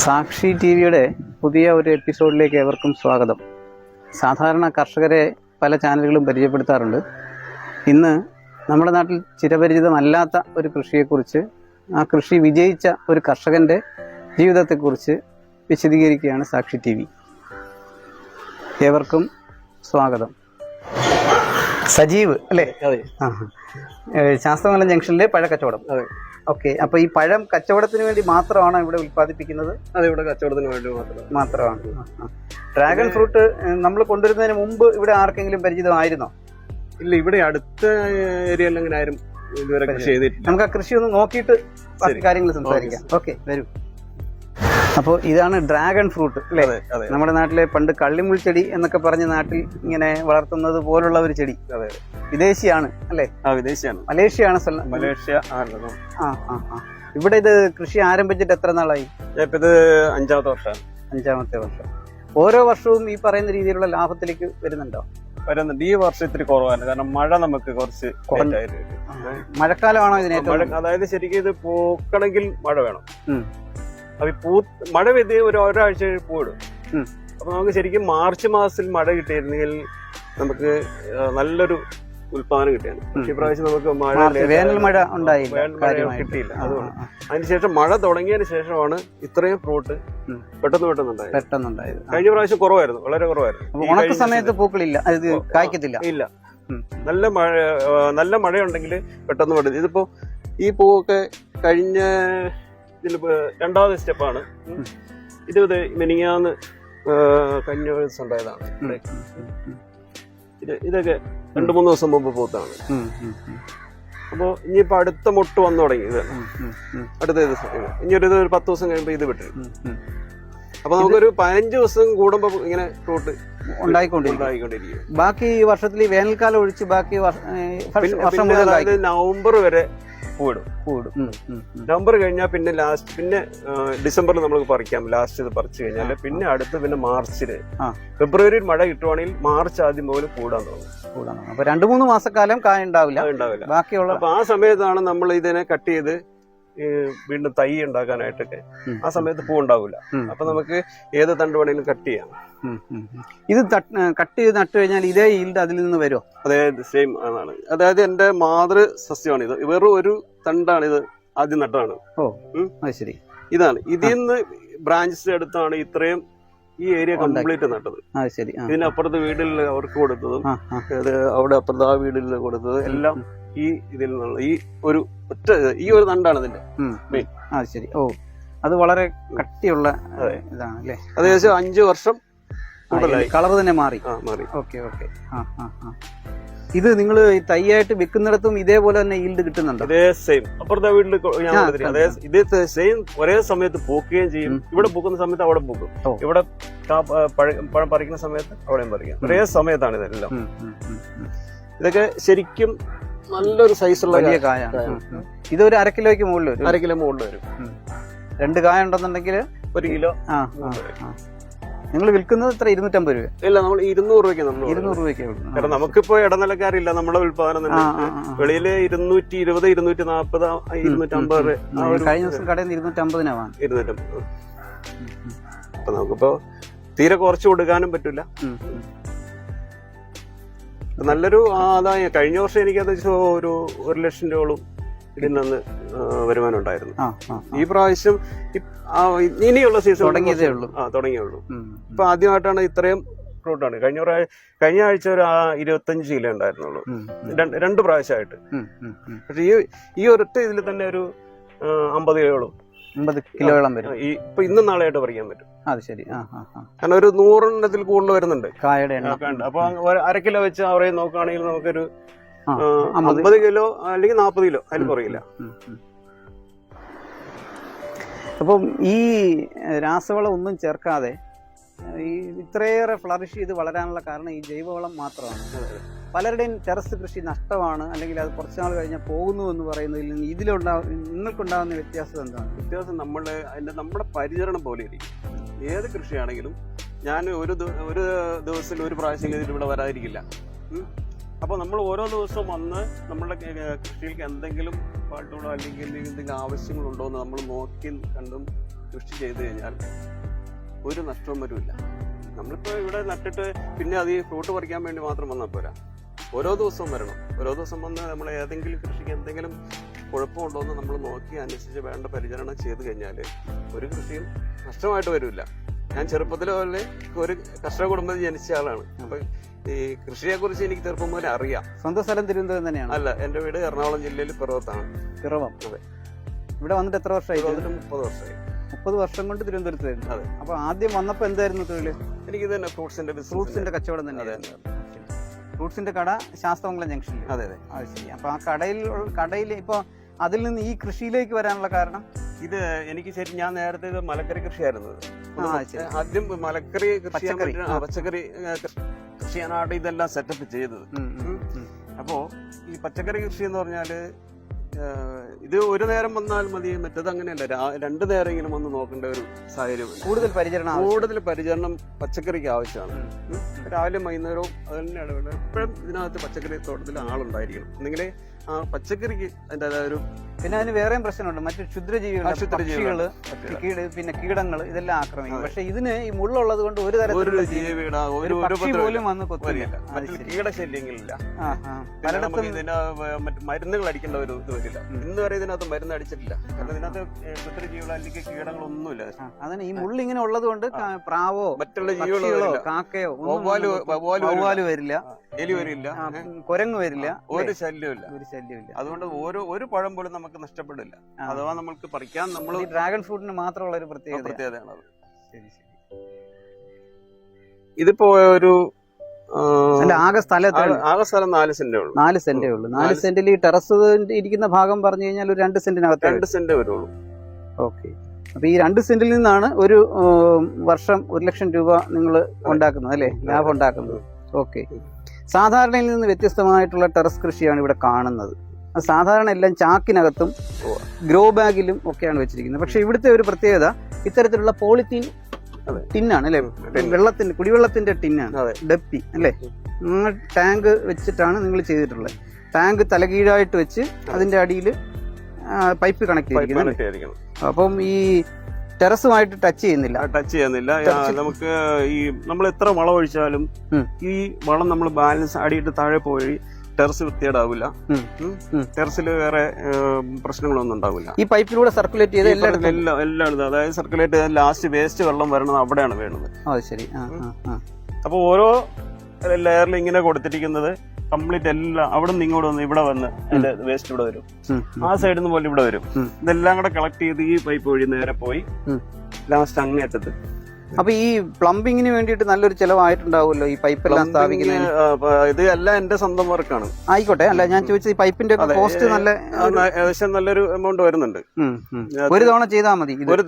സാക്ഷി ടി വിയുടെ പുതിയ ഒരു എപ്പിസോഡിലേക്ക് ഏവർക്കും സ്വാഗതം. സാധാരണ കർഷകരെ പല ചാനലുകളും പരിചയപ്പെടുത്താറുണ്ട്. ഇന്ന് നമ്മുടെ നാട്ടിൽ ചിരപരിചിതമല്ലാത്ത ഒരു കൃഷിയെക്കുറിച്ച്, ആ കൃഷി വിജയിച്ച ഒരു കർഷകൻ്റെ ജീവിതത്തെക്കുറിച്ച് വിശദീകരിക്കുകയാണ് സാക്ഷി ടി വി. ഏവർക്കും സ്വാഗതം. സജീവ് അല്ലേ? അതെ. ശാസ്ത്രമംഗലം ജംഗ്ഷനിലെ പഴക്കച്ചവടം. അതെ. ഓക്കെ, അപ്പോൾ ഈ പഴം കച്ചവടത്തിന് വേണ്ടി മാത്രമാണോ ഇവിടെ ഉൽപ്പാദിപ്പിക്കുന്നത്? അതെ, ഇവിടെ കച്ചവടത്തിന് വേണ്ടി മാത്രമാണ്. ഡ്രാഗൺ ഫ്രൂട്ട് നമ്മൾ കൊണ്ടുവരുന്നതിന് മുമ്പ് ഇവിടെ ആർക്കെങ്കിലും പരിചിതമായിരുന്നോ? ഇല്ല, ഇവിടെ അടുത്ത ഏരിയയിൽ അങ്ങനെ ആരും ഇതുവരെ കൃഷി ചെയ്തിട്ടില്ല. നമുക്ക് ആ കൃഷി ഒന്ന് നോക്കിയിട്ട് ബാക്കി കാര്യങ്ങൾ സംസാരിക്കാം. ഓക്കെ, വരൂ. അപ്പോൾ ഇതാണ് ഡ്രാഗൺ ഫ്രൂട്ട് അല്ലേ? നമ്മുടെ നാട്ടിലെ പണ്ട് കള്ളിമുൾ ചെടി എന്നൊക്കെ പറഞ്ഞ നാട്ടിൽ ഇങ്ങനെ വളർത്തുന്നത് പോലുള്ള ഒരു ചെടി. അതെ, വിദേശിയാണ് അല്ലേ? വിദേശിയാണ്. മലേഷ്യയാണ് സ്ഥലം. മലേഷ്യ. ഇവിടെ ഇത് കൃഷി ആരംഭിച്ചിട്ട് എത്ര നാളായി? ഇത് അഞ്ചാമത്തെ വർഷം. ഓരോ വർഷവും ഈ പറയുന്ന രീതിയിലുള്ള ലാഭത്തിലേക്ക് വരുന്നുണ്ടോ? വരുന്നുണ്ട്. ഈ വർഷം ഇത്തിരി കുറവാണ്, കാരണം മഴ നമുക്ക് കുറച്ച് മഴക്കാലമാണോ ഇതിനെ? അതായത് ശരിക്കും ഇത് പൂക്കണമെങ്കിൽ മഴ വേണം. അപ്പൊ മഴ പെയ്ത് ഒരാഴ്ച പൂവിടും. അപ്പൊ നമുക്ക് ശരിക്കും മാർച്ച് മാസത്തിൽ മഴ കിട്ടിയിരുന്നെങ്കിൽ നമുക്ക് നല്ലൊരു ഉൽപാദനം കിട്ടിയാണ്. പക്ഷെ ഇപ്രാവശ്യം നമുക്ക് വേനൽ മഴ കിട്ടിയില്ല. അതുകൊണ്ട് അതിനുശേഷം മഴ തുടങ്ങിയതിന് ശേഷമാണ് ഇത്രയും ഫ്രൂട്ട് പെട്ടെന്നുണ്ടായത്. കഴിഞ്ഞ പ്രാവശ്യം കുറവായിരുന്നു, വളരെ കുറവായിരുന്നു. ഉണക്ക സമയത്ത് പൂക്കളില്ല, കായ്ക്കത്തില്ല. ഇല്ല, നല്ല മഴയുണ്ടെങ്കിൽ പെട്ടെന്ന് പെട്ടെന്ന്. ഇതിപ്പോ ഈ പൂവൊക്കെ കഴിഞ്ഞ ഇതിലിപ്പോ രണ്ടാമത്തെ സ്റ്റെപ്പാണ്. ഇത് മിനിങ്ങാന്ന് കഴിഞ്ഞ ദിവസം ഉണ്ടായതാണ്. ഇതൊക്കെ 2-3 ദിവസം മുമ്പ് പൂത്താണ്. അപ്പോ ഇനിയിപ്പോ അടുത്ത മൊട്ട് വന്നു തുടങ്ങി. ഇത് അടുത്ത ദിവസം ഇനി ഒരു 10 ദിവസം കഴിയുമ്പോ ഇത് വിട്ടു. അപ്പൊ നമുക്കൊരു 15 ദിവസം കൂടുമ്പോ ഇങ്ങനെ ഫ്രൂട്ട് ഉണ്ടായിക്കൊണ്ടിരിക്കും. ബാക്കി വർഷത്തിൽ വേനൽക്കാലം ഒഴിച്ച് ബാക്കി നവംബർ വരെ പൂവിടും. നവംബർ കഴിഞ്ഞാൽ പിന്നെ ഡിസംബറിൽ നമുക്ക് പറിക്കാം. ലാസ്റ്റ് ഇത് പറിച്ചു കഴിഞ്ഞാൽ പിന്നെ അടുത്ത് പിന്നെ മാർച്ചില്, ഫെബ്രുവരിയിൽ മഴ കിട്ടുവാണെങ്കിൽ മാർച്ച് ആദ്യം പോലും കൂടാൻ തുടങ്ങും. അപ്പൊ 2-3 മാസക്കാലം കായ ഉണ്ടാവില്ല. ബാക്കിയുള്ള അപ്പൊ ആ സമയത്താണ് നമ്മൾ ഇതിനെ കട്ട് ചെയ്ത് വീണ്ടും തൈ ഉണ്ടാക്കാനായിട്ടൊക്കെ. ആ സമയത്ത് പൂ ഉണ്ടാവില്ല. അപ്പൊ നമുക്ക് ഏത് തണ്ട് വേണമെങ്കിലും കട്ട് ചെയ്യാം. ഇത് കട്ട് ചെയ്ത് നട്ടു കഴിഞ്ഞാൽ ഇതേ ഈൽഡ് അതിൽ നിന്ന് വരുമോ? അതെ, സെയിം ആണ്. അതായത് എന്റെ മാതൃ സസ്യമാണ് ഇത്. വെറും ഒരു തണ്ടാണ് ഇത്, ആദ്യം നട്ടതാണ്. ശരി. ഇതാണ് ഇതിൽ നിന്ന് ബ്രാഞ്ചസ് എടുത്താണ് ഇത്രയും ഈ ഏരിയ കംപ്ലീറ്റ് നട്ടത്. ശരി. ഇതിനപ്പുറത്ത് വീട്ടിൽ അവർക്ക് കൊടുത്തതും അവിടെ അപ്പുറത്ത് ആ വീട്ടിൽ കൊടുത്തത് എല്ലാം ഈ ഇതിൽ നിന്നുള്ള ഈ ഒരു തണ്ടാണ് ഇതിന്റെ മെയിൻ. ശരി. അത് വളരെ കട്ടിയുള്ള ഇതാണ് അല്ലേ? ഏകദേശം 5 വർഷം കളർ തന്നെ മാറി. ഓക്കെ. ഇത് നിങ്ങൾ ഈ തൈയായിട്ട് വെക്കുന്നിടത്തും ഇതേപോലെ തന്നെ ഈൽഡ് കിട്ടുന്നുണ്ടോ? അതേ സെയിം. അപ്പുറത്തെ വീട്ടിൽ ഇതേ സെയിം ഒരേ സമയത്ത് പൂക്കുകയും ചെയ്യും. ഇവിടെ പൂക്കുന്ന സമയത്ത് അവിടെ പൂക്കും. ഇവിടെ പഴം പറിക്കുന്ന സമയത്ത് അവിടെയും പറിക്കാം. ഒരേ സമയത്താണ് ഇതെല്ലാം. ഇതൊക്കെ ശരിക്കും നല്ലൊരു സൈസുള്ള വലിയ കായാണ്. ഇതൊരു 1/2 കിലോയ്ക്ക് മുകളിൽ വരും. 1/2 കിലോ മുകളിൽ വരും. 2 കായ ഉണ്ടെന്നുണ്ടെങ്കിൽ 1 കിലോ. നിങ്ങൾ വിൽക്കുന്നത് എത്ര? 250 രൂപ? ഇല്ല, നമ്മൾ 200 രൂപയ്ക്ക്. 200 രൂപയ്ക്ക്. കാരണം നമുക്കിപ്പോ ഇടനിലക്കാരില്ല. നമ്മുടെ ഉൽപാദനം തന്നെ വെളിയില് 220, 240, 250. കഴിഞ്ഞ ദിവസം കടയിൽ നിന്ന് 250 250. അപ്പൊ നമുക്കിപ്പോ തീരെ കുറച്ച് കൊടുക്കാനും പറ്റില്ല. നല്ലൊരു ആദായം. കഴിഞ്ഞ വർഷം എനിക്കത് ഒരു 1 ലക്ഷം രൂപയോളം ഇതിൽ നിന്ന് വരുമാനം ഉണ്ടായിരുന്നു. ഈ പ്രാവശ്യം ഇനിയുള്ള സീസൺ തുടങ്ങിയുള്ളൂ. ഇപ്പൊ ആദ്യമായിട്ടാണ് ഇത്രയും ഫ്രൂട്ടാണ്. കഴിഞ്ഞ ആഴ്ച ഒരു 25 കിലോ ഉണ്ടായിരുന്നുള്ളൂ, 2 പ്രാവശ്യമായിട്ട്. പക്ഷെ ഈ ഒരൊറ്റ ഇതിൽ തന്നെ ഒരു 50 കിലോയോളം വരും. ഇപ്പൊ ഇന്നും നാളെയായിട്ട് പറിക്കാൻ പറ്റും. അത് ശരി. കാരണം ഒരു 100 എണ്ണത്തിൽ കൂടുതൽ വരുന്നുണ്ട് കായയുടെ. അപ്പൊ 1/2 കിലോ വെച്ച് അവരെ നോക്കുകയാണെങ്കിൽ നമുക്കൊരു 50 കിലോ അല്ലെങ്കിൽ 40 കിലോ അതിൽ കുറയില്ല. അപ്പം ഈ രാസവളം ഒന്നും ചേർക്കാതെ ഈ ഇത്രയേറെ ഫ്ലറിഷ് ചെയ്ത് വളരാനുള്ള കാരണം ഈ ജൈവവളം മാത്രമാണ്. പലരുടെയും ടെറസ് കൃഷി നഷ്ടമാണ്, അല്ലെങ്കിൽ അത് കുറച്ചുനാൾ കഴിഞ്ഞാൽ പോകുന്നു എന്ന് പറയുന്നതിൽ നിന്ന് നിങ്ങൾക്കുണ്ടാകുന്ന വ്യത്യാസം എന്താണ്? വ്യത്യാസം നമ്മുടെ പരിചരണം പോലെ ഇരിക്കും. ഏത് കൃഷിയാണെങ്കിലും ഞാൻ ഒരു ദിവസത്തിൽ ഒരു പ്രാവശ്യം ഇവിടെ വരാതിരിക്കില്ല. അപ്പൊ നമ്മൾ ഓരോ ദിവസവും വന്ന് നമ്മുടെ കൃഷിയിലേക്ക് എന്തെങ്കിലും പാട്ടുകളോ അല്ലെങ്കിൽ എന്തെങ്കിലും ആവശ്യങ്ങളുണ്ടോ എന്ന് നമ്മൾ നോക്കി കണ്ടും കൃഷി ചെയ്ത് കഴിഞ്ഞാൽ ഒരു നഷ്ടവും വരില്ല. നമ്മളിപ്പോൾ ഇവിടെ നട്ടിട്ട് പിന്നെ അത് ഈ ഫ്രൂട്ട് പറിക്കാൻ വേണ്ടി മാത്രം വന്നാൽ പോരാ, ഓരോ ദിവസവും വരണം. ഓരോ ദിവസം വന്ന് നമ്മൾ ഏതെങ്കിലും കൃഷിക്ക് എന്തെങ്കിലും കുഴപ്പമുണ്ടോ എന്ന് നമ്മൾ നോക്കി അനുസരിച്ച് വേണ്ട പരിചരണം ചെയ്ത് കഴിഞ്ഞാൽ ഒരു കൃഷിയും നഷ്ടമായിട്ട് വരില്ല. ഞാൻ ചെറുപ്പത്തിൽ പോലെ ഒരു കർഷക കുടുംബത്തിൽ ജനിച്ച ആളാണ്. അപ്പൊ ഈ കൃഷിയെ കുറിച്ച് എനിക്ക് ചെറുപ്പം മുതലേ അറിയാം. സ്വന്തം സ്ഥലം തിരുവനന്തപുരം തന്നെയാണ്? അല്ല, എന്റെ വീട് എറണാകുളം ജില്ലയിൽ പിറവത്താണ്. പിറവം. അതെ. ഇവിടെ വന്നിട്ട് എത്ര വർഷമായി? 30 വർഷമായി. 30 വർഷം കൊണ്ട് തിരുവനന്തപുരത്ത് വരുന്നു. അതെ. അപ്പൊ ആദ്യം വന്നപ്പോ എന്തായിരുന്നു തൊഴില്? എനിക്ക് തന്നെ ഫ്രൂട്ട്സിന്റെ കച്ചവടം തന്നെ. ഫ്രൂട്ട്സിന്റെ കട ശാസ്തമംഗലം ജംഗ്ഷനിൽ. അതെ അതെ. അത് ശരി. അപ്പൊ ആ കടയിൽ ഇപ്പൊ അതിൽ നിന്ന് ഈ കൃഷിയിലേക്ക് വരാനുള്ള കാരണം? ഇത് എനിക്ക് ശരി, ഞാൻ നേരത്തെ ഇത് മലക്കറി കൃഷിയായിരുന്നു. ആദ്യം മലക്കറി പച്ചക്കറി കൃഷി ചെയ്യാനായിട്ട് ഇതെല്ലാം സെറ്റപ്പ് ചെയ്തത്. അപ്പോ ഈ പച്ചക്കറി കൃഷി എന്ന് പറഞ്ഞാല് ഇത് ഒരു നേരം വന്നാൽ മതി, മറ്റത് അങ്ങനെയല്ല, 2 നേരമെങ്കിലും വന്ന് നോക്കേണ്ട ഒരു സാഹചര്യം. കൂടുതൽ പരിചരണം പച്ചക്കറിക്ക് ആവശ്യമാണ്. രാവിലെ വൈകുന്നേരവും അത് തന്നെയാണ്. എപ്പോഴും ഇതിനകത്ത് പച്ചക്കറി തോട്ടത്തിൽ ആളുണ്ടായിരിക്കണം, എന്നെങ്കിലേ ആ പച്ചക്കറിക്ക് അതിൻ്റെതായ ഒരു. പിന്നെ അതിന് വേറെയും പ്രശ്നമുണ്ട്, മറ്റു ക്ഷുദ്രജീവികൾ, പിന്നെ കീടങ്ങൾ ഇതെല്ലാം ആക്രമിക്കും. പക്ഷെ ഇതിന് ഈ മുള്ളുള്ളത് കൊണ്ട് ഒരു തരത്തിലുള്ള പോലും വന്ന് കൊത്തില്ല, കീടശല്യങ്ങളില്ല. മരുന്നുകൾ അടിക്കേണ്ട ഒരു ഇത് വരില്ല. ഇന്ന് വരെ ഇതിനകത്ത് മരുന്ന് അടിച്ചിട്ടില്ല, കാരണം ഇതിനകത്ത് ക്ഷുദ്രജീവികൾ അല്ലെങ്കിൽ കീടങ്ങളൊന്നുമില്ല. അതിന് ഈ മുള്ള് ഇങ്ങനെ ഉള്ളത് കൊണ്ട് പ്രാവോ മറ്റുള്ള ജീവികളോ കാക്കയോ വവ്വാല് വരില്ല, എലി വരില്ല, കുരങ്ങ് വരില്ല, ഒരു ശല്യമില്ല. അതുകൊണ്ട് ഒരു പഴം പോലും നമുക്ക് നഷ്ടപ്പെടില്ല. അഥവാ നമ്മൾക്ക് പറിക്കാൻ നമ്മൾ ഡ്രാഗൺ ഫ്രൂട്ടിന് മാത്രമുള്ള ഒരു പ്രത്യേകതയാണ് അത്. ഇതിപ്പോ ഒരു ആകെ സ്ഥലം 4 സെന്റേ ഉള്ളൂ. 4 സെന്റേ ഉള്ളൂ. 4 സെന്റിൽ ഈ ടെറസ് ഇരിക്കുന്ന ഭാഗം പറഞ്ഞു കഴിഞ്ഞാൽ ഒരു 2 സെന്റിനകത്ത് 2 സെന്റ് വരുള്ളൂ. ഓക്കെ. അപ്പൊ ഈ 2 സെന്റിൽ നിന്നാണ് ഒരു വർഷം 1 ലക്ഷം രൂപ നിങ്ങൾ ഉണ്ടാക്കുന്നത് അല്ലേ, ലാഭം ഉണ്ടാക്കുന്നത്. ഓക്കെ. സാധാരണയിൽ നിന്ന് വ്യത്യസ്തമായിട്ടുള്ള ടെറസ് കൃഷിയാണ് ഇവിടെ കാണുന്നത്. സാധാരണ എല്ലാം ചാക്കിനകത്തും ഗ്രോ ബാഗിലും ഒക്കെയാണ് വെച്ചിരിക്കുന്നത്. പക്ഷെ ഇവിടുത്തെ ഒരു പ്രത്യേകത ഇത്തരത്തിലുള്ള പോളിത്തീൻ ടിന്നാണ് അല്ലെ, കുടിവെള്ളത്തിന്റെ ടിന്നാണ്, ഡപ്പി അല്ലെ. ടാങ്ക് വെച്ചിട്ടാണ് നിങ്ങൾ ചെയ്തിട്ടുള്ളത്. ടാങ്ക് തലകീഴായിട്ട് വെച്ച് അതിന്റെ അടിയിൽ പൈപ്പ് കണക്ട് ചെയ്തിരിക്കുന്നത്. അപ്പം ഈ ടെറസുമായിട്ട് ടച്ച് ചെയ്യുന്നില്ല. നമുക്ക് ഈ നമ്മൾ എത്ര വളം ഒഴിച്ചാലും ഈ വളം നമ്മൾ ബാലൻസ് അടിയിട്ട് താഴെ പോയി ടെറസ് വൃത്തിയേടാവില്ല. ടെറസിൽ വേറെ പ്രശ്നങ്ങളൊന്നും ഉണ്ടാവില്ല. ഈ പൈപ്പിലൂടെ സർക്കുലേറ്റ് ചെയ്ത് എല്ലായിടത്തും, അതായത് സർക്കുലേറ്റ് ചെയ്ത് ലാസ്റ്റ് വേസ്റ്റ് വെള്ളം വരണത് അവിടെയാണ് വേണ്ടത്. ശരി. അപ്പൊ ഓരോ ലെയറിൽ ഇങ്ങനെ കൊടുത്തിരിക്കുന്നത് കംപ്ലീറ്റ് എല്ലാം അവിടെ നിന്ന് ഇങ്ങോട്ട് വന്ന് ഇവിടെ വന്ന് അതിന്റെ വേസ്റ്റ് ഇവിടെ വരും, ആ സൈഡിൽ നിന്ന് പോലെ ഇവിടെ വരും. ഇതെല്ലാം കൂടെ കളക്ട് ചെയ്ത് ഈ പൈപ്പ് വഴി നേരെ പോയി ലാസ്റ്റ് അങ്ങേറ്റത്ത്. അപ്പൊ ഈ പ്ലംബിങ്ങിന് വേണ്ടിയിട്ട് നല്ലൊരു ചെലവായിട്ടുണ്ടാവുമല്ലോ ഈ പൈപ്പ് എല്ലാം സ്ഥാപിക്കുന്നതിന്? ഇത് എല്ലാം എന്റെ സ്വന്തം വർക്കാണ്. ആയിക്കോട്ടെ. അല്ല, ഞാൻ ചോദിച്ചത് ഈ പൈപ്പിന്റെ കോസ്റ്റ് നല്ല ഏകദേശം നല്ലൊരു എമൗണ്ട് വരുന്നുണ്ട്. ഒരു തവണ ചെയ്താൽ മതി. ഒരു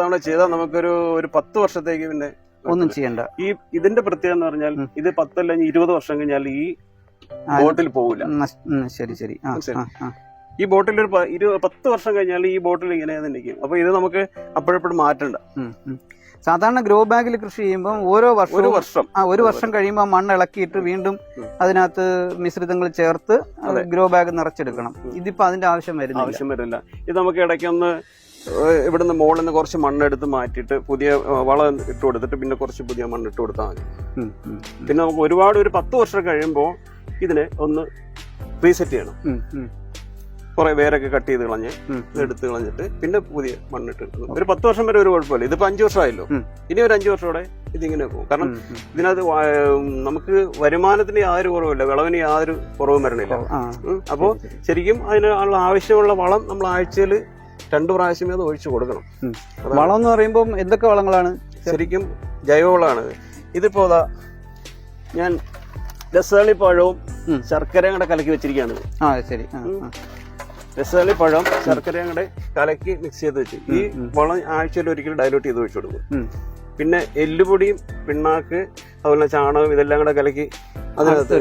തവണ ചെയ്താൽ നമുക്കൊരു 10 വർഷത്തേക്ക് പിന്നെ ഒന്നും ചെയ്യണ്ട. ഈ ഇതിന്റെ പ്രത്യേകത എന്ന് പറഞ്ഞാൽ ഇത് 10 അല്ലെങ്കിൽ 20 വർഷം കഴിഞ്ഞാൽ ഈ ബോട്ടിൽ പോകില്ല. ശരി. ഈ ബോട്ടിൽ ഒരു 10 വർഷം കഴിഞ്ഞാൽ ഈ ബോട്ടിൽ ഇങ്ങനെ നിൽക്കും. അപ്പൊ ഇത് നമുക്ക് അപ്പോഴെപ്പോഴും മാറ്റണ്ട. സാധാരണ ഗ്രോ ബാഗിൽ കൃഷി ചെയ്യുമ്പോൾ ഒരു വർഷം കഴിയുമ്പോൾ മണ്ണ് ഇളക്കിയിട്ട് വീണ്ടും അതിനകത്ത് മിശ്രിതങ്ങൾ ചേർത്ത് ഗ്രോ ബാഗ് നിറച്ചെടുക്കണം. ഇതിപ്പോ അതിന്റെ ആവശ്യം വരില്ല. ഇത് നമുക്ക് ഇടയ്ക്കൊന്ന് ഇവിടുന്ന് മുകളിൽ നിന്ന് കുറച്ച് മണ്ണെടുത്ത് മാറ്റിയിട്ട് പുതിയ വളം ഇട്ട് കൊടുത്തിട്ട് പിന്നെ കുറച്ച് പുതിയ മണ്ണ് ഇട്ട് കൊടുത്താൽ മതി. പിന്നെ നമുക്ക് ഒരു 10 വർഷം കഴിയുമ്പോൾ ഇതിനെ ഒന്ന് റീസെറ്റ് ചെയ്യണം. കുറെ വേരൊക്കെ കട്ട് ചെയ്ത് കളഞ്ഞ് എടുത്ത് കളഞ്ഞിട്ട് പിന്നെ പുതിയ മണ്ണിട്ട് ഒരു 10 വർഷം വരെ ഒരു കുഴപ്പമില്ല. ഇതിപ്പോ 5 വർഷമായല്ലോ, ഇനി ഒരു 5 വർഷത്തോടെ ഇതിങ്ങനെ പോകും. കാരണം ഇതിനകത്ത് നമുക്ക് വരുമാനത്തിന് യാതൊരു കുറവില്ല, വിളവിന് യാതൊരു കുറവും വരണില്ല. അപ്പോ ശരിക്കും അതിനുള്ള ആവശ്യമുള്ള വളം നമ്മൾ ആഴ്ചയിൽ 2 പ്രാവശ്യമേ അത് ഒഴിച്ചു കൊടുക്കണം. വളം എന്ന് പറയുമ്പോൾ എന്തൊക്കെ വളങ്ങളാണ്? ശരിക്കും ജൈവവളമാണ്. ഇതിപ്പോ ഞാൻ രസതളിപ്പഴവും ശർക്കരയും കൂടെ കലക്കി വെച്ചിരിക്കുകയാണ്. ശരി. രസതളിപ്പഴം ശർക്കരയും കൂടെ കലക്കി മിക്സ് ചെയ്ത് വെച്ച് ഈ വളം ആഴ്ചയിൽ ഒരിക്കലും ഡൈലൂട്ട് ചെയ്ത് ഒഴിച്ചു കൊടുക്കും. പിന്നെ എല്ലുപൊടിയും പിണ്ണാക്ക് അതുപോലെ ചാണകം ഇതെല്ലാം കൂടെ കലക്കി അതിനകത്ത്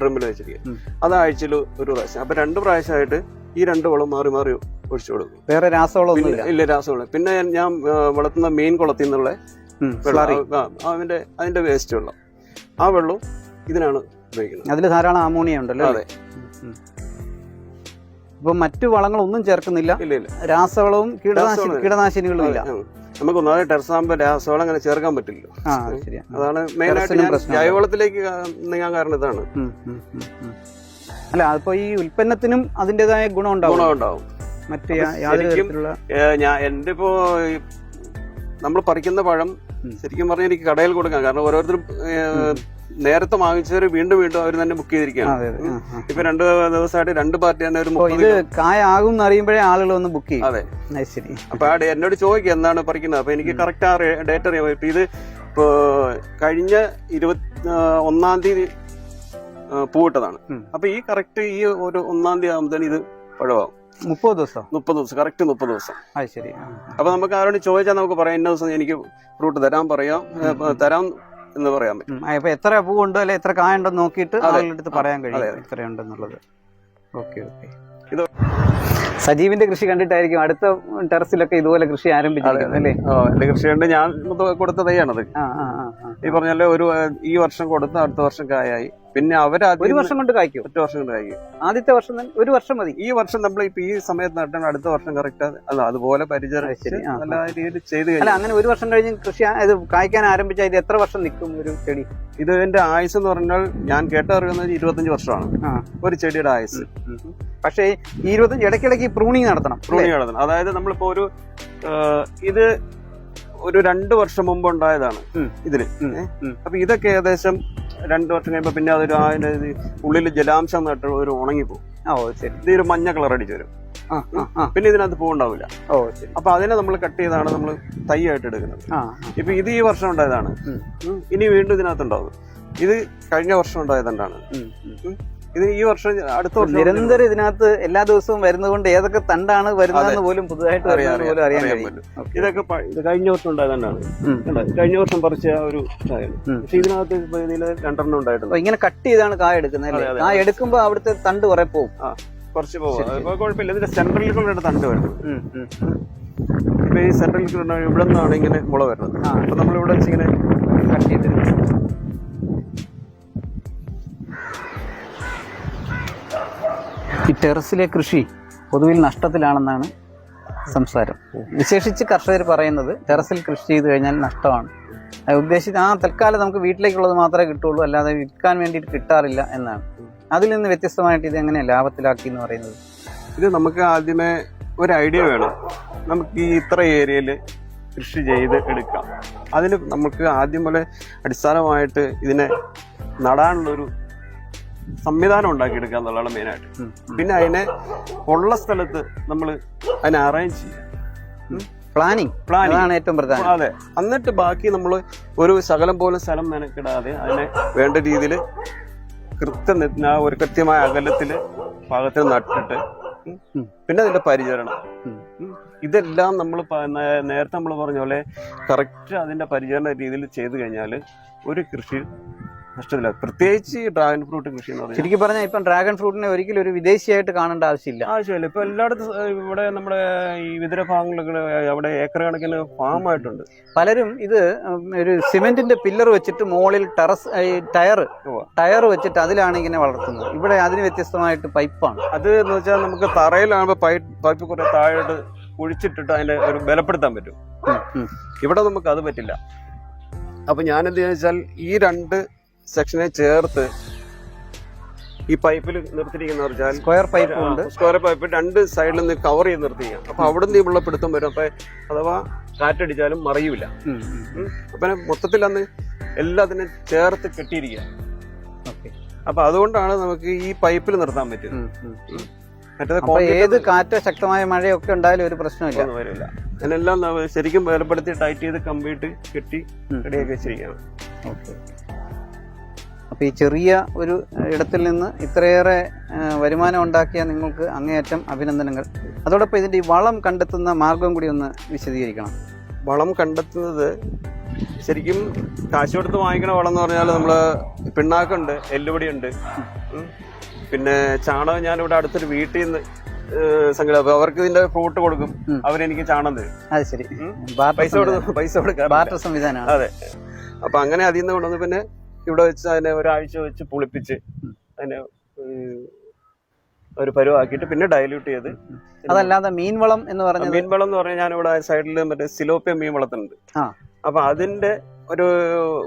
ഡ്രമ്മിൽ വെച്ചിരിക്കുക. അത് ആഴ്ചയിൽ ഒരു പ്രാവശ്യം. അപ്പൊ 2 പ്രാവശ്യമായിട്ട് ഈ 2 വളം മാറി മാറി ഒഴിച്ചു കൊടുക്കും. വേറെ രാസവളം ഇല്ല. രാസവളം പിന്നെ ഞാൻ വളർത്തുന്ന മീൻ കുളത്തിൽ നിന്നുള്ള അതിന്റെ വേസ്റ്റ് വെള്ളം, ആ വെള്ളം ഇതിനാണ് ഉപയോഗിക്കുന്നത്. അതിൽ ധാരാളം അമോണിയ ഉണ്ടല്ലോ. അതെ. ഇപ്പം മറ്റു വളങ്ങളൊന്നും ചേർക്കുന്നില്ല, ഇല്ല. രാസവളവും കീടനാശിനികളും ഇല്ല. നമുക്ക് ഒന്നാമത് ടെറസാകുമ്പോൾ രാസവളം അങ്ങനെ ചേർക്കാൻ പറ്റില്ല. അതാണ് മെയിനായിട്ട് ഞാൻ ജൈവവളത്തിലേക്ക് നീങ്ങാൻ കാരണം ഇതാണ്. അല്ല, അതിപ്പോ ഈ ഉൽപ്പന്നത്തിനും അതിൻ്റെതായ ഗുണമുണ്ടാവും. മറ്റു എന്റെ ഇപ്പോ നമ്മൾ പറിക്കുന്ന പഴം ശരിക്കും പറഞ്ഞാൽ എനിക്ക് കടയിൽ കൊടുക്കാം. കാരണം ഓരോരുത്തരും നേരത്തെ വാങ്ങിച്ചവർ വീണ്ടും അവർ തന്നെ ബുക്ക് ചെയ്തിരിക്കുകയാണ്. ഇപ്പൊ 2 ദിവസമായിട്ട് 2 പാർട്ടി തന്നെ ഒരു 30 കായ ആകും എന്ന് അറിയുമ്പോഴേ ആളുകൾ ഒന്ന് ബുക്ക് ചെയ്യും. അതെ, ശരി. അപ്പൊ എന്നോട് ചോദിക്കുക എന്താണ് പറിക്കുന്നത്. അപ്പൊ എനിക്ക് കറക്റ്റ് ആ ഡേറ്റ് അറിയാം. ഇപ്പൊ ഇത് ഇപ്പോ കഴിഞ്ഞ 21-ാം തീയതി പൂവിട്ടതാണ്. അപ്പൊ ഈ കറക്റ്റ് ഈ ഒരു 1-ാം തീയതി ആകുമ്പോഴത്തേന് ഇത് പഴമാകും. 30 ദിവസം കറക്റ്റ് 30 ദിവസം. ശരി. അപ്പൊ നമുക്ക് ആരോട് ചോദിച്ചാൽ നമുക്ക് പറയാം ഇന്ന ദിവസം എനിക്ക് ഫ്രൂട്ട് തരാം എന്ന് പറയാൻ പറ്റും. അപ്പൊ എത്ര പൂവുണ്ടോ അല്ലെ എത്ര കായ ഉണ്ടോ നോക്കിയിട്ട് ആളുടെ അടുത്ത് പറയാൻ കഴിയും ഇത്രയുണ്ടെന്നുള്ളത്. ഓക്കെ. ഇത് സജീവിന്റെ കൃഷി കണ്ടിട്ടായിരിക്കും അടുത്ത ടെറസിലൊക്കെ ഇതുപോലെ കൃഷി ആരംഭിച്ചിരിക്കുന്നത് അല്ലേ? എന്റെ കൃഷി കണ്ട് ഞാൻ കൊടുത്ത തൈയാണത്. ഈ പറഞ്ഞാല് ഈ വർഷം കൊടുത്ത അടുത്ത വർഷം കായായി. പിന്നെ ഒരു വർഷം കൊണ്ട് കായ്ക്കും. ഒറ്റ വർഷം കൊണ്ട് കായ്ക്കും. ആദ്യത്തെ വർഷം ഒരു വർഷം മതി. ഈ വർഷം നമ്മൾ ഇപ്പൊ ഈ സമയത്ത് നട്ടാൽ അടുത്ത വർഷം കറക്റ്റ് അതുപോലെ പരിചരിച്ച് നല്ല രീതിയിൽ ചെയ്ത് കഴിഞ്ഞാൽ അങ്ങനെ ഒരു വർഷം കഴിഞ്ഞ് കൃഷി ഇത് കായ്ക്കാൻ ആരംഭിച്ചാൽ ഇത് എത്ര വർഷം നിൽക്കും ഒരു ചെടി? ഇതിന്റെ ആയുസ് എന്ന് പറഞ്ഞാൽ ഞാൻ കേട്ടറിയുന്നത് 25 വർഷമാണ് ഒരു ചെടിയുടെ ആയുസ്. പക്ഷേ ഈ 25 ഇടയ്ക്കിടയ്ക്ക് പ്രൂണിങ് നടത്തണം. അതായത് നമ്മളിപ്പോ ഇത് ഒരു 2 വർഷം മുമ്പ് ഉണ്ടായതാണ് ഇതിന്. അപ്പൊ ഇതൊക്കെ ഏകദേശം 2 വർഷം കഴിയുമ്പോ പിന്നെ അതൊരു അതിന്റെ ഉള്ളിൽ ജലാംശം നട്ട് ഒരു ഉണങ്ങിപ്പോകും. ഇത് ഒരു മഞ്ഞ കളർ അടിച്ചു വരും. പിന്നെ ഇതിനകത്ത് പൂവുണ്ടാവില്ല. അപ്പൊ അതിനെ നമ്മൾ കട്ട് ചെയ്താണ് നമ്മൾ തൈ ആയിട്ട് എടുക്കുന്നത്. ഇപ്പൊ ഇത് ഈ വർഷം ഉണ്ടായതാണ്. ഇനി വീണ്ടും ഇതിനകത്ത് ഉണ്ടാവും. ഇത് കഴിഞ്ഞ വർഷം ഉണ്ടായതുകൊണ്ടാണ്. ഇത് ഈ വർഷം അടുത്ത വർഷം നിരന്തരം ഇതിനകത്ത് എല്ലാ ദിവസവും വരുന്നതുകൊണ്ട് ഏതൊക്കെ തണ്ടാണ് വരുന്നതെന്ന് പോലും പുതുതായിട്ട് അറിയാൻ കഴിയും. ഇതൊക്കെ കഴിഞ്ഞ വർഷം ഉണ്ടായതുകൊണ്ടാണ്. കഴിഞ്ഞ വർഷം പറിച്ച ഒരു കായാണ്. പക്ഷെ ഇതിനകത്ത് ഇതിൽ 2 ഉണ്ടായിട്ടുണ്ട്. ഇങ്ങനെ കട്ട് ചെയ്താണ് കായ എടുക്കുന്നത്. കായ എടുക്കുമ്പോ അവിടുത്തെ തണ്ട് കുറെ പോകും. കുറച്ച് പോകും, കുഴപ്പമില്ല. ഇതിന്റെ സെൻട്രൽ കൂടെ തണ്ട് വരും. ഇപ്പൊ ഈ സെൻട്രൽ ഇവിടെ നിന്നാണ് ഇങ്ങനെ മുള വരുന്നത്. അപ്പൊ നമ്മളിവിടെ വെച്ചിങ്ങനെ കട്ട് ചെയ്തിരുന്നത്. ഈ ടെറസിലെ കൃഷി പൊതുവിൽ നഷ്ടത്തിലാണെന്നാണ് സംസാരം. വിശേഷിച്ച് കർഷകർ പറയുന്നത് ടെറസിൽ കൃഷി ചെയ്ത് കഴിഞ്ഞാൽ നഷ്ടമാണ്. ഉദ്ദേശിച്ച് തൽക്കാലം നമുക്ക് വീട്ടിലേക്കുള്ളത് മാത്രമേ കിട്ടുള്ളൂ, അല്ലാതെ വിൽക്കാൻ വേണ്ടിയിട്ട് കിട്ടാറില്ല എന്നാണ്. അതിൽ നിന്ന് വ്യത്യസ്തമായിട്ട് ഇത് എങ്ങനെയാണ് ലാഭത്തിലാക്കി എന്ന് പറയുന്നത്? ഇത് നമുക്ക് ആദ്യമേ ഒരു ഐഡിയ വേണം. നമുക്ക് ഈ ഇത്ര ഏരിയയിൽ കൃഷി ചെയ്ത് എടുക്കാം. അതിന് നമുക്ക് ആദ്യം പോലെ അടിസ്ഥാനമായിട്ട് ഇതിനെ നടാനുള്ളൊരു സംവിധാനം ഉണ്ടാക്കിയെടുക്കുക എന്നുള്ളതാണ് മെയിനായിട്ട്. പിന്നെ അതിനെ ഉള്ള സ്ഥലത്ത് നമ്മൾ അതിനെ അറേഞ്ച് ചെയ്യുക. പ്ലാനിങ് ഏറ്റവും പ്രധാനം. അതെ. എന്നിട്ട് ബാക്കി നമ്മൾ ഒരു ശകലം പോലും സ്ഥലം മെനക്കിടാതെ അതിനെ വേണ്ട രീതിയിൽ കൃത്യമായ അകലത്തില് പാകത്തിന് നട്ടിട്ട് പിന്നെ അതിന്റെ പരിചരണം, ഇതെല്ലാം നമ്മൾ നേരത്തെ നമ്മൾ പറഞ്ഞ പോലെ കറക്റ്റ് അതിന്റെ പരിചരണ രീതിയിൽ ചെയ്തു കഴിഞ്ഞാൽ ഒരു കൃഷി നഷ്ടമില്ല. പ്രത്യേകിച്ച് ഡ്രാഗൺ ഫ്രൂട്ട് കൃഷി എന്ന് പറഞ്ഞാൽ ശരിക്കും പറഞ്ഞാൽ ഇപ്പം ഡ്രാഗൺ ഫ്രൂട്ടിനെ ഒരിക്കലും ഒരു വിദേശിയായിട്ട് കാണേണ്ട ആവശ്യമില്ല. ഇപ്പൊ എല്ലായിടത്തും ഇവിടെ നമ്മുടെ ഈ വിതര ഭാഗങ്ങളൊക്കെ അവിടെ ഏക്കർ കണക്കിന് ഫാമായിട്ടുണ്ട്. പലരും ഇത് ഒരു സിമെന്റിന്റെ പില്ലർ വെച്ചിട്ട് മുകളിൽ ടയർ വെച്ചിട്ട് അതിലാണ് ഇങ്ങനെ വളർത്തുന്നത്. ഇവിടെ അതിന് വ്യത്യസ്തമായിട്ട് പൈപ്പാണ്. അത് എന്ന് വെച്ചാൽ നമുക്ക് തറയിലാകുമ്പോൾ പൈപ്പ് കുറെ താഴോട്ട് കുഴിച്ചിട്ടിട്ട് അതിന്റെ ഒരു ബലപ്പെടുത്താൻ പറ്റും. ഇവിടെ നമുക്ക് അത് പറ്റില്ല. അപ്പൊ ഞാനെന്ത് വെച്ചാൽ ഈ 2 സെക്ഷനെ ചേർത്ത് ഈ പൈപ്പിൽ നിർത്തിയിരിക്കുന്ന പറഞ്ഞാൽ സ്ക്വയർ പൈപ്പ് 2 സൈഡിൽ നിന്ന് കവർ ചെയ്ത് നിർത്തിക്കുക. അപ്പൊ അവിടെ നിന്ന് ഈ വെള്ളപ്പെടുത്തം വരും. അപ്പൊ അഥവാ കാറ്റടിച്ചാലും മറിയൂല. അപ്പൊ മൊത്തത്തിൽ അന്ന് എല്ലാത്തിനും ചേർത്ത് കെട്ടിയിരിക്കുക. അപ്പൊ അതുകൊണ്ടാണ് നമുക്ക് ഈ പൈപ്പിൽ നിർത്താൻ പറ്റും. ഏത് കാറ്റോ ശക്തമായ മഴയൊക്കെ ഉണ്ടായാലും ഒരു പ്രശ്നമില്ല, വരില്ല. അതിനെല്ലാം ശരിക്കും ബലപ്പെടുത്തി ടൈറ്റ് ചെയ്ത് കമ്പിയിട്ട് കെട്ടി റെഡിയാക്കി വെച്ചിരിക്കുകയാണ്. അപ്പോൾ ഈ ചെറിയ ഒരു ഇടത്തിൽ നിന്ന് ഇത്രയേറെ വരുമാനം ഉണ്ടാക്കിയ നിങ്ങൾക്ക് അങ്ങേയറ്റം അഭിനന്ദനങ്ങൾ. അതോടൊപ്പം ഇതിൻ്റെ ഈ വളം കണ്ടെത്തുന്ന മാർഗം കൂടി ഒന്ന് വിശദീകരിക്കണം. വളം കണ്ടെത്തുന്നത് ശരിക്കും കാശ് കൊടുത്ത് വാങ്ങിക്കണ വളം എന്ന് പറഞ്ഞാൽ നമ്മൾ പിണ്ണാക്കുണ്ട്, എല്ലുപൊടിയുണ്ട്, പിന്നെ ചാണകം. ഞാനിവിടെ അടുത്തൊരു വീട്ടിൽ നിന്ന് സംഘടന അവർക്ക് ഇതിന്റെ ഫ്രൂട്ട് കൊടുക്കും, അവരെനിക്ക് ചാണകം തരും. അത് ശരി, പൈസ കൊടുക്കാൻ സംവിധാനമാണ്. അതെ. അപ്പൊ അങ്ങനെ അതിൽ നിന്ന് കൊണ്ടുവന്ന് പിന്നെ ഇവിടെ വെച്ച് അതിനെ ഒരാഴ്ച വെച്ച് പുളിപ്പിച്ച് അതിനെ ഒരു പരുവാക്കിയിട്ട് പിന്നെ ഡൈല്യൂട്ട് ചെയ്ത്. അതല്ലാതെ മീൻവളം എന്ന് പറഞ്ഞാൽ മീൻവളം എന്ന് പറഞ്ഞാൽ ഞാനിവിടെ സൈഡിൽ മറ്റേ സിലോപ്പിയ മീൻ വളർത്തുന്നുണ്ട്. അപ്പൊ അതിന്റെ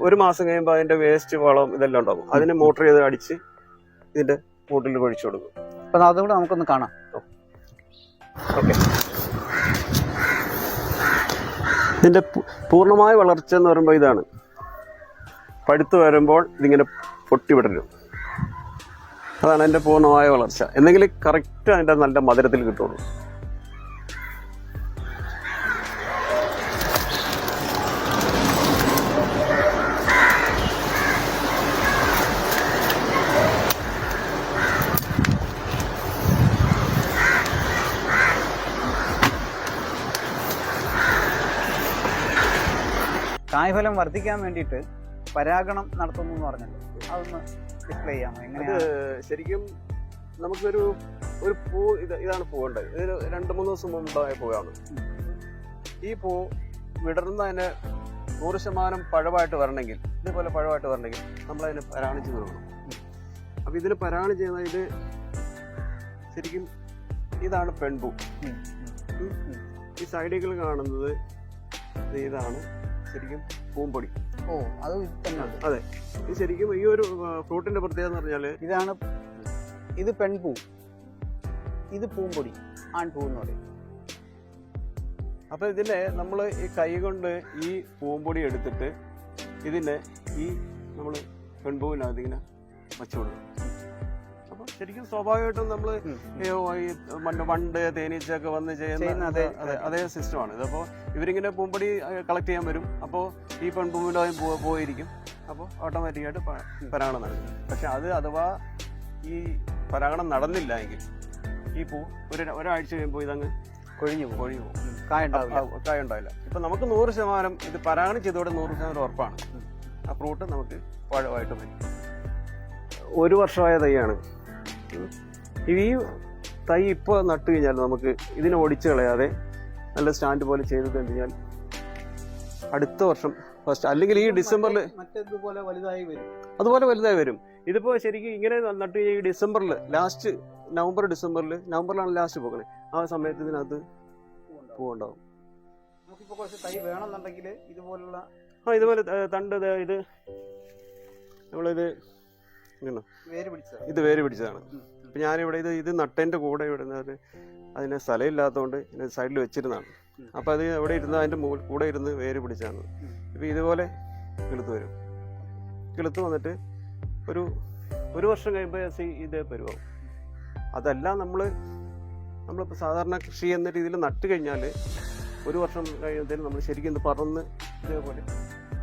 ഒരു മാസം കഴിയുമ്പോൾ അതിന്റെ വേസ്റ്റ് വളം ഇതെല്ലാം ഉണ്ടാകും. അതിന് മോട്ടർ ചെയ്ത് അടിച്ച് ഇതിന്റെ കൂട്ടിൽ ഒഴിച്ചു കൊടുക്കും. അപ്പൊ അതുകൂടെ നമുക്കൊന്ന് കാണാം. ഓക്കെ. ഇതിന്റെ പൂർണ്ണമായ വളർച്ച എന്ന് പറയുമ്പോൾ ഇതാണ്. പഴുത്ത് വരുമ്പോൾ ഇതിങ്ങനെ പൊട്ടി വിടരും. അതാണ് അതിന്റെ പൂർണ്ണമായ വളർച്ച. എന്നെങ്കിൽ കറക്റ്റ് അതിന്റെ നല്ല മധുരത്തിൽ കിട്ടുള്ളൂ. കായ്ഫലം വർദ്ധിക്കാൻ വേണ്ടിയിട്ട് പരാഗണം നടത്തുന്നു എന്ന് പറഞ്ഞല്ലോ, അതൊന്ന് ഡിസ്പ്ലേ ചെയ്യാമോ? എങ്ങനെയാണ്? ശരിക്കും നമുക്കൊരു പൂ ഇതാണ് പൂവുണ്ടായത്. ഇത് 2-3 ദിവസം മുമ്പുണ്ടായ പൂവാണ്. ഈ പൂ വിടർന്നതിന് 100% പഴമായിട്ട് വരണമെങ്കിൽ, ഇതേപോലെ പഴമായിട്ട് വരണമെങ്കിൽ നമ്മളതിന് പരാഗണം ചെയ്ത് കൊടുക്കണം. അപ്പൊ ഇതിന് പരാഗണം ചെയ്യുന്ന ഇത് ശരിക്കും ഇതാണ് പെൺപൂ. ഈ സൈഡുകൾ കാണുന്നത് ഇതാണ് ശരിക്കും പൂമ്പൊടി. അത് തന്നെ. അതെ, ഇത് ശരിക്കും ഈ ഒരു ഫ്രൂട്ടിന്റെ പ്രത്യേകത എന്ന് പറഞ്ഞാല് ഇതാണ്. ഇത് പെൺപൂ, ഇത് പൂമ്പൊടി, ആൺപൂ എന്ന് പറയും. അപ്പൊ ഇതിനെ നമ്മൾ ഈ കൈ കൊണ്ട് ഈ പൂമ്പൊടി എടുത്തിട്ട് ഇതിനെ ഈ നമ്മൾ പെൺപൂവിനകത്ത് ഇങ്ങനെ വച്ചു കൊടുക്കും. അപ്പൊ ശരിക്കും സ്വാഭാവികമായിട്ടും നമ്മള് വണ്ട് തേനീച്ചയൊക്കെ വന്ന് ചെയ്യുന്ന അതേ സിസ്റ്റമാണ് ഇത്. അപ്പോൾ ഇവരിങ്ങനെ പൂമ്പൊടി കളക്ട് ചെയ്യാൻ വരും. അപ്പോൾ ഈ പെൺപൂവിൻ്റെ പോയിരിക്കും. അപ്പോൾ ഓട്ടോമാറ്റിക്കായിട്ട് പരാഗണം നടക്കും. പക്ഷെ അത് അഥവാ ഈ പരാഗണം നടന്നില്ല എങ്കിൽ ഈ പൂ ഒരാഴ്ച കഴിയുമ്പോൾ ഇതങ്ങ് കൊഴിഞ്ഞു പോകും. കായ ഉണ്ടാവില്ല. ഇപ്പൊ നമുക്ക് 100% ഇത് പരാഗണം ചെയ്തോടെ 100% ഉറപ്പാണ്. ആ ഫ്രൂട്ട് നമുക്ക് പഴമായിട്ട് വരും. 1 വർഷമായ തൈയാണ് ഈ തൈ. ഇപ്പോൾ നട്ടു കഴിഞ്ഞാൽ നമുക്ക് ഇതിനെ ഒടിച്ചു കളയാതെ നല്ല സ്റ്റാൻഡ് പോലെ ചെയ്ത് കഴിഞ്ഞാൽ അടുത്ത വർഷം ഫസ്റ്റ്, അല്ലെങ്കിൽ ഈ ഡിസംബറിൽ അതുപോലെ വലുതായി വരും. ഇതിപ്പോ ശരിക്കും ഇങ്ങനെ നട്ടു ഈ ഡിസംബറിൽ നവംബറിലാണ് ലാസ്റ്റ് പോകണേ. ആ സമയത്ത് ഇതിനകത്ത് പൂവുണ്ടാവും. ഇതുപോലെ തണ്ട് ഇത് നമ്മളിത് ഇത് വേര് പിടിച്ചതാണ്. അപ്പൊ ഞാനിവിടെ ഇത് നട്ടതിന്റെ കൂടെ ഇവിടെ അതിന് സ്ഥലമില്ലാത്തതുകൊണ്ട് സൈഡിൽ വെച്ചിരുന്നതാണ്. അപ്പൊ അത് എവിടെ ഇരുന്ന് അതിന്റെ കൂടെ ഇരുന്ന് വേര് പിടിച്ചാണ്. ഇപ്പൊ ഇതുപോലെ കിളുത്ത് വന്നിട്ട് ഒരു വർഷം കഴിയുമ്പോൾ ഇതേ പരുവാകും. അതെല്ലാം നമ്മളിപ്പോൾ സാധാരണ കൃഷി എന്ന രീതിയിൽ നട്ട് കഴിഞ്ഞാൽ 1 വർഷം കഴിയുമ്പോഴത്തേനും നമ്മൾ ശരിക്കും ഇത് പറന്ന് ഇതേപോലെ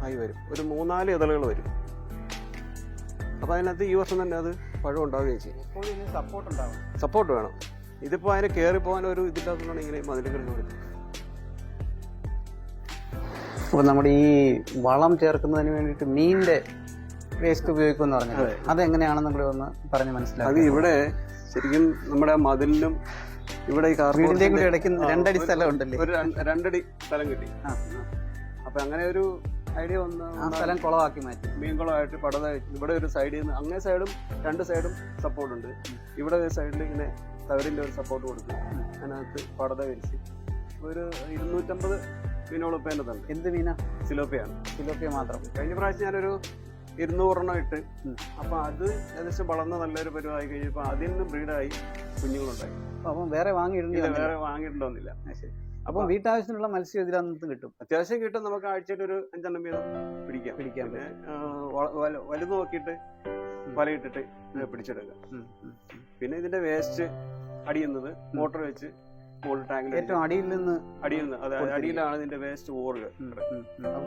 ആയി വരും. ഒരു 3-4 ഇതളുകൾ വരും. അപ്പൊ അതിനകത്ത് ഈ വർഷം തന്നെ അത് പഴം ഉണ്ടാവുകയും ചെയ്യും. സപ്പോർട്ട് വേണം. ഇതിപ്പോ അതിനെ കയറി പോകാൻ ഒരു ഇതില്ലാത്തതുകൊണ്ടാണ് ഇങ്ങനെ മതിലുകൾ കൊടുക്കുന്നത്. അപ്പോൾ നമ്മുടെ ഈ വളം ചേർക്കുന്നതിന് വേണ്ടിയിട്ട് മീനിന്റെ വേസ്റ്റ് ഉപയോഗിക്കുമെന്ന് പറഞ്ഞത് അതെങ്ങനെയാണെന്ന് കൂടി ഒന്ന് പറഞ്ഞ് മനസ്സിലാക്കി. അത് ഇവിടെ ശരിക്കും നമ്മുടെ മതിലിനും ഇവിടെ ഈ വീടിന്റെയും കൂടി ഇടയ്ക്ക് 2 അടി സ്ഥലം ഉണ്ടല്ലേ? ഒരു 2 അടി സ്ഥലം കിട്ടി. അപ്പൊ അങ്ങനെ ഒരു ഐഡിയ വന്ന് ആ സ്ഥലം കുളമാക്കി മാറ്റി മീൻ കുളമായിട്ട് പടത. ഇവിടെ ഒരു സൈഡിൽ നിന്ന് അങ്ങേ സൈഡും 2 സൈഡും സപ്പോർട്ട് ഉണ്ട്. ഇവിടെ ഒരു സൈഡിൽ ഇങ്ങനെ തവരിന്റെ ഒരു സപ്പോർട്ട് കൊടുക്കും. അതിനകത്ത് പടത വിരിച്ച് ഒരു 250 മീനോളം ഇപ്പം എൻ്റെ. എന്ത് മീനാ? സിലോപ്പിയാണ്. സിലോപ്പിയ മാത്രം. കഴിഞ്ഞ പ്രാവശ്യം ഞാനൊരു 200 ഇട്ട്. അപ്പൊ അത് ഏകദേശം വളർന്ന നല്ലൊരു പരുവായി കഴിഞ്ഞപ്പോൾ അതിൽ നിന്ന് ബ്രീഡായി കുഞ്ഞുങ്ങളുണ്ടായി. അപ്പം വേറെ വാങ്ങിയിട്ടുണ്ടോന്നില്ല. ശരി. അപ്പം വീട്ടാവശ്യത്തിനുള്ള മത്സ്യം ഇതിനകത്ത് കിട്ടും. അത്യാവശ്യം കിട്ടും. നമുക്ക് ആഴ്ചയിൽ ഒരു 5 വീതം പിടിക്കാം. പിന്നെ വലുത് നോക്കിയിട്ട് വലയിട്ടിട്ട് പിടിച്ചെടുക്കാം. പിന്നെ ഇതിന്റെ വേസ്റ്റ് അടിയുന്നത് മോട്ടോർ വെച്ച് ടാങ്കിൽ ഏറ്റവും അടിയിൽ നിന്ന് അടിയിലാണ് ഇതിന്റെ വേസ്റ്റ് ഓറുക.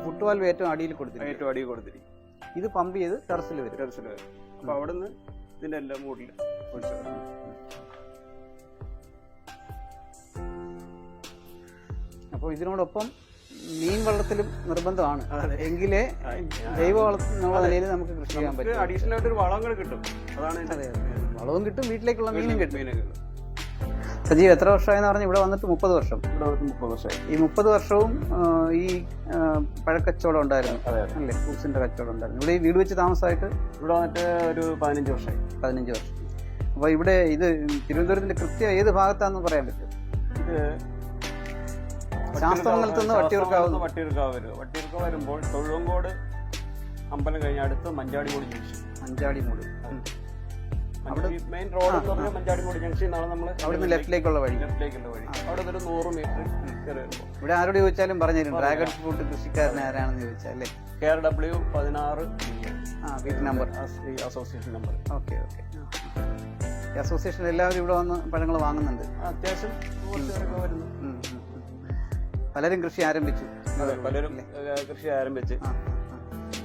ഫുട് വാൽവ് ഏറ്റവും അടിയിൽ കൊടുത്തിരിക്കും. ഇത് പമ്പ് ചെയ്ത് ടെറസിൽ വരും. അപ്പൊ അവിടെ നിന്ന് ഇതിന്റെ എല്ലാ മൂട്ടിൽ ഒഴിച്ചു. അപ്പോൾ ഇതിനോടൊപ്പം മീൻ വളർത്തലും നിർബന്ധമാണ്. എങ്കിലേ ജൈവ വളർത്തുന്ന നിലയിൽ നമുക്ക് കൃഷി ചെയ്യാൻ പറ്റും. അഡീഷണൽ ആയിട്ട് ഒരു വളങ്ങൾ കിട്ടും. അതാണ് വളവും കിട്ടും, വീട്ടിലേക്കുള്ള മീനും കിട്ടും. സജീവ് എത്ര വർഷമായെന്ന് പറഞ്ഞാൽ ഇവിടെ വന്നിട്ട് 30 വർഷം. ഈ 30 വർഷവും ഈ പഴക്കച്ചവടം ഉണ്ടായിരുന്നു അല്ലേ? ഫ്രൂട്ട്സിന്റെ കച്ചവടം ഉണ്ടായിരുന്നു. ഇവിടെ ഈ വീട് വെച്ച് താമസമായിട്ട് ഇവിടെ വന്നിട്ട് ഒരു 15 വർഷമായി. 15 വർഷം. അപ്പൊ ഇവിടെ ഇത് തിരുവനന്തപുരത്തിന്റെ കൃത്യം ഏത് ഭാഗത്താന്ന് പറയാൻ പറ്റും? ഇത് ശാസ്ത്രമംഗലത്ത് നിന്ന് വട്ടിയൂർക്കാവ് വട്ടിയൂർക്കാവ് വരുമ്പോൾ തൊഴുവങ്കോട് അമ്പലം കഴിഞ്ഞ അടുത്ത് Manjadimoodu junction. Manjadimoodu main road എന്ന് പറഞ്ഞാൽ മഞ്ചാടിമൂട് ജംഗ്ഷൻ എന്നാണ് നമ്മൾ അവിടുന്ന് ലെഫ്റ്റിലേക്കുള്ള വഴി. അവിടെ ഒരു 100 മീറ്റർ കയറി. ഇവിടെ ആരോട് ചോദിച്ചാലും പറഞ്ഞുതരും ഡ്രാഗൺ ഫ്രൂട്ട് കൃഷിക്കാരൻ ആരാണെന്ന് ചോദിച്ചാൽ അല്ലേ? KRW 16 വീട്ട് number, association number. Okay. Association എല്ലാവരും ഇവിടെ വന്ന് പഴങ്ങൾ വാങ്ങുന്നുണ്ട്. അത്യാവശ്യം വരുന്നു. പലരും കൃഷി ആരംഭിച്ചു.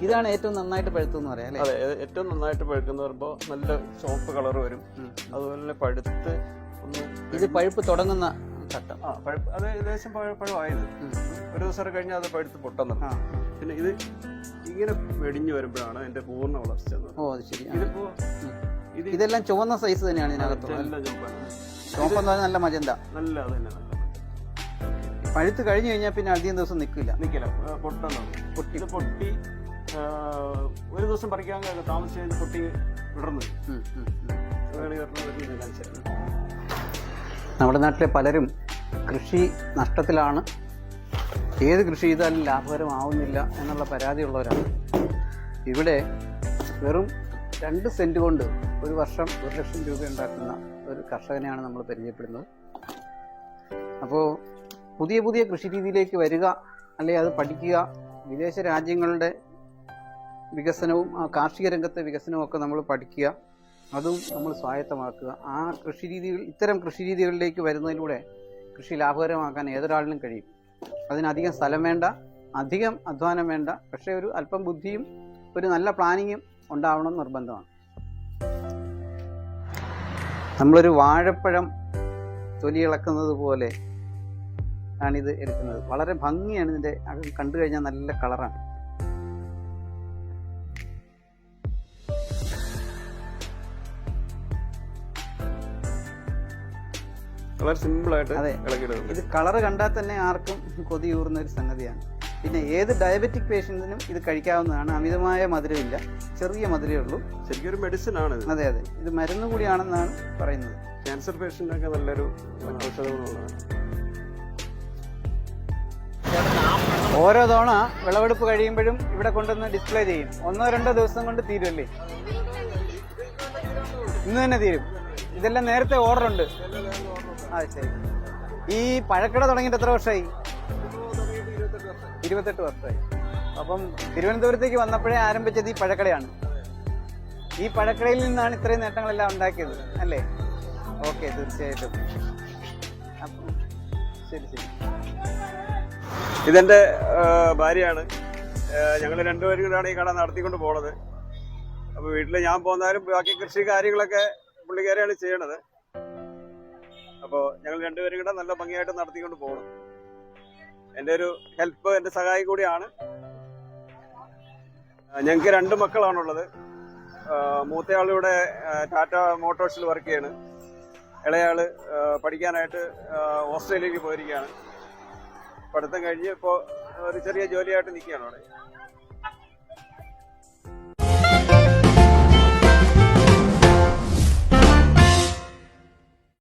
ഇതാണ് ഏറ്റവും നന്നായിട്ട് പഴുത്തെന്ന് പറയാം അല്ലേ? അതെ, ഏറ്റവും നന്നായിട്ട് പഴുക്കുന്ന പറയുമ്പോൾ നല്ല ചോപ്പ് കളർ വരും. അതുപോലെ തന്നെ പഴുത്ത് ഇത് പഴുപ്പ് തുടങ്ങുന്ന ഘട്ടം. അത് ഏകദേശം പഴമായത് ഒരു ദിവസം കഴിഞ്ഞാൽ അത് പഴുത്ത് പൊട്ടുന്നത്. പിന്നെ ഇത് ഇങ്ങനെ വെടിഞ്ഞു വരുമ്പോഴാണ് അതിന്റെ പൂർണ്ണ വളർച്ച. ഓ അത് ശരി. ഇതെല്ലാം ചുവന്ന സൈസ് തന്നെയാണ് ഇതിനകത്തുള്ളത്. ചുവപ്പെന്ന് പറഞ്ഞാൽ നല്ല മജന്ത. നല്ല പഴുത്ത് കഴിഞ്ഞു കഴിഞ്ഞാൽ പിന്നെ അധികം ദിവസം നിൽക്കില്ല. പൊട്ടി ഒരു ദിവസം പറിക്കാൻ താമസിച്ച് പൊട്ടി വിടർന്നു. നമ്മുടെ നാട്ടിലെ പലരും കൃഷി നഷ്ടത്തിലാണ്. ഏത് കൃഷി ചെയ്താലും ലാഭകരമാവുന്നില്ല എന്നുള്ള പരാതിയുള്ളവരാണ്. ഇവിടെ വെറും 2 സെന്റ് കൊണ്ട് ഒരു വർഷം 1 ലക്ഷം രൂപ ഉണ്ടാക്കുന്ന ഒരു കർഷകനെയാണ് നമ്മൾ പരിചയപ്പെടുന്നത്. അപ്പോൾ പുതിയ കൃഷി രീതിയിലേക്ക് വരിക, അല്ലെങ്കിൽ അത് പഠിക്കുക, വിദേശ രാജ്യങ്ങളുടെ വികസനവും ആ കാർഷിക രംഗത്തെ വികസനവും ഒക്കെ നമ്മൾ പഠിക്കുക, അതും നമ്മൾ സ്വായത്തമാക്കുക. ആ ഇത്തരം കൃഷി രീതികളിലേക്ക് വരുന്നതിലൂടെ കൃഷി ലാഭകരമാക്കാൻ ഏതൊരാളിനും കഴിയും. അതിനധികം സ്ഥലം വേണ്ട, അധികം അധ്വാനം വേണ്ട, പക്ഷേ ഒരു അല്പം ബുദ്ധിയും ഒരു നല്ല പ്ലാനിങ്ങും ഉണ്ടാവണം നിർബന്ധമാണ്. നമ്മളൊരു വാഴപ്പഴം തൊലി ഇളക്കുന്നത് പോലെ ആണിത് എടുക്കുന്നത്. വളരെ ഭംഗിയാണ് ഇതിൻ്റെ അകം, കണ്ടു കഴിഞ്ഞാൽ നല്ല കളറാണ്. വളരെ സിമ്പിളായിട്ട്. അതെ, ഇത് കളറ് കണ്ടാൽ തന്നെ ആർക്കും കൊതിയൂറുന്ന ഒരു സംഗതിയാണ്. പിന്നെ ഏത് ഡയബറ്റിക് പേഷ്യൻസിനും ഇത് കഴിക്കാവുന്നതാണ്. അമിതമായ മധുരമില്ല, ചെറിയ മധുരമേ ഉള്ളൂ. ശരിക്കും ഒരു മെഡിസിൻ ആണ്. അതെ, ഇത് മരുന്ന് കൂടിയാണെന്നാണ് പറയുന്നത്. ക്യാൻസർ പേഷ്യന്റിനൊക്കെ നല്ലൊരു ഔഷധമാണ്. ഓരോ തവണ വിളവെടുപ്പ് കഴിയുമ്പോഴും ഇവിടെ കൊണ്ടുവന്ന് ഡിസ്പ്ലേ ചെയ്യും. 1-2 ദിവസം കൊണ്ട് തീരുമല്ലേ? ഇന്ന് തന്നെ തീരും. ഇതെല്ലാം നേരത്തെ ഓർഡർ ഉണ്ട്. ശരി. ഈ പഴക്കട തുടങ്ങിയിട്ട് എത്ര വർഷമായി? 28 വർഷമായി. അപ്പം തിരുവനന്തപുരത്തേക്ക് വന്നപ്പോഴേ ആരംഭിച്ചത് ഈ പഴക്കടയാണ്. ഈ പഴക്കടയിൽ നിന്നാണ് ഇത്രയും നേട്ടങ്ങളെല്ലാം ഉണ്ടാക്കിയത് അല്ലേ? ഓക്കെ, തീർച്ചയായിട്ടും. അപ്പം ശരി. ഇതെന്റെ ഭാര്യയാണ്. ഞങ്ങൾ രണ്ടുപേരും കൂടെയാണ് ഈ കട നടത്തിക്കൊണ്ട് പോണത്. അപ്പൊ വീട്ടിൽ ഞാൻ പോന്നാലും ബാക്കി കൃഷി കാര്യങ്ങളൊക്കെ പുള്ളിക്കാരെയാണ് ചെയ്യണത്. അപ്പോൾ ഞങ്ങൾ രണ്ടുപേരും കൂടെ നല്ല ഭംഗിയായിട്ട് നടത്തിക്കൊണ്ട് പോകണം. എൻ്റെ ഒരു ഹെൽപ്പ്, എൻ്റെ സഹായം കൂടിയാണ്. ഞങ്ങൾക്ക് 2 മക്കളാണുള്ളത്. മൂത്തയാളിവിടെ ടാറ്റ മോട്ടോഴ്സിൽ വർക്ക് ചെയ്യാണ്. ഇളയാള് പഠിക്കാനായിട്ട് ഓസ്ട്രേലിയക്ക് പോയിരിക്കുകയാണ്. പഠിത്തം കഴിഞ്ഞ് ഇപ്പോൾ ഒരു ചെറിയ ജോലിയായിട്ട് നിൽക്കുകയാണ് അവിടെ.